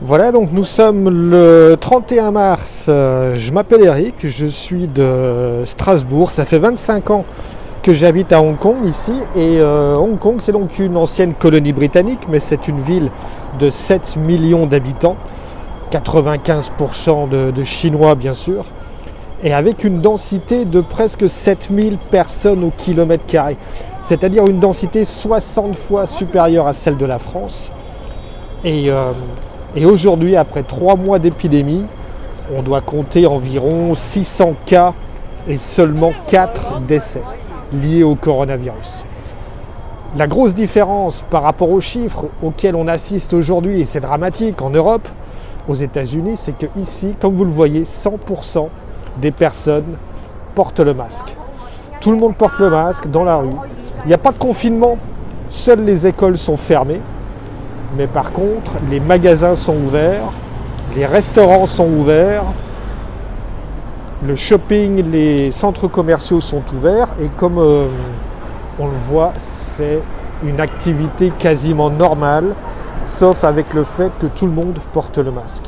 Voilà, donc nous sommes le 31 mars. Je m'appelle Eric, je suis de Strasbourg. Ça fait 25 ans que j'habite à Hong Kong ici. Et Hong Kong, c'est donc une ancienne colonie britannique, mais c'est une ville de 7 millions d'habitants, 95% de Chinois bien sûr, et avec une densité de presque 7000 personnes au kilomètre carré. C'est-à-dire une densité 60 fois supérieure à celle de la France. Et aujourd'hui, après 3 mois d'épidémie, on doit compter environ 600 cas et seulement 4 décès liés au coronavirus. La grosse différence par rapport aux chiffres auxquels on assiste aujourd'hui, et c'est dramatique en Europe, aux États-Unis, c'est que ici, comme vous le voyez, 100% des personnes portent le masque. Tout le monde porte le masque dans la rue. Il n'y a pas de confinement, seules les écoles sont fermées. Mais par contre, les magasins sont ouverts, les restaurants sont ouverts, le shopping, les centres commerciaux sont ouverts. Et comme on le voit, c'est une activité quasiment normale, sauf avec le fait que tout le monde porte le masque.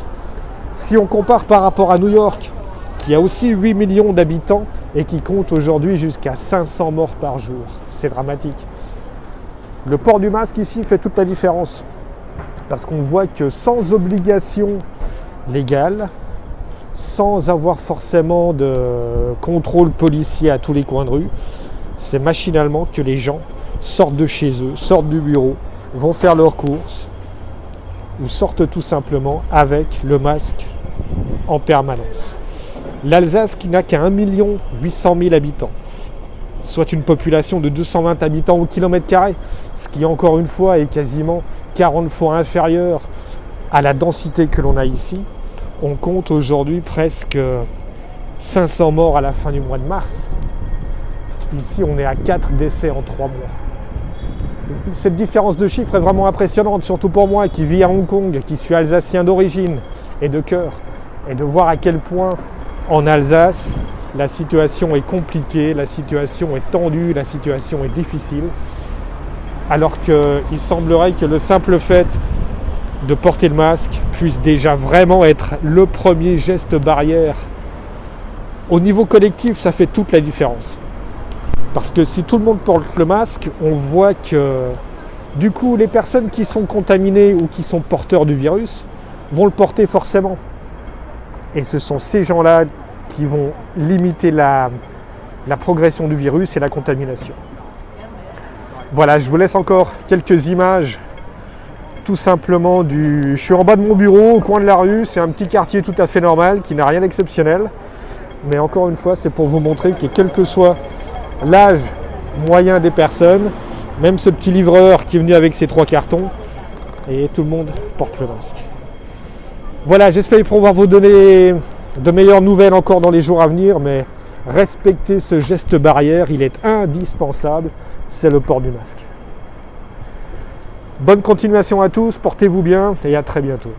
Si on compare par rapport à New York, qui a aussi 8 millions d'habitants et qui compte aujourd'hui jusqu'à 500 morts par jour, c'est dramatique. Le port du masque ici fait toute la différence. Parce qu'on voit que sans obligation légale, sans avoir forcément de contrôle policier à tous les coins de rue, c'est machinalement que les gens sortent de chez eux, sortent du bureau, vont faire leurs courses ou sortent tout simplement avec le masque en permanence. L'Alsace, qui n'a qu'à 1 800 000 habitants, soit une population de 220 habitants au kilomètre carré, ce qui encore une fois est quasiment 40 fois inférieur à la densité que l'on a ici. On compte aujourd'hui presque 500 morts à la fin du mois de mars. Ici, on est à 4 décès en 3 mois. Cette différence de chiffres est vraiment impressionnante, surtout pour moi qui vis à Hong Kong, qui suis alsacien d'origine et de cœur, et de voir à quel point en Alsace, la situation est compliquée, la situation est tendue, la situation est difficile. Alors qu'il semblerait que le simple fait de porter le masque puisse déjà vraiment être le premier geste barrière. Au niveau collectif, ça fait toute la différence. Parce que si tout le monde porte le masque, on voit que du coup, les personnes qui sont contaminées ou qui sont porteurs du virus vont le porter forcément. Et ce sont ces gens-là qui vont limiter la progression du virus et la contamination. Voilà, je vous laisse encore quelques images tout simplement Je suis en bas de mon bureau, au coin de la rue, c'est un petit quartier tout à fait normal, qui n'a rien d'exceptionnel. Mais encore une fois, c'est pour vous montrer que quel que soit l'âge moyen des personnes, même ce petit livreur qui est venu avec ses 3 cartons, et tout le monde porte le masque. Voilà, j'espère pouvoir vous donner de meilleures nouvelles encore dans les jours à venir, mais respectez ce geste barrière, il est indispensable. C'est le port du masque. Bonne continuation à tous, portez-vous bien et à très bientôt.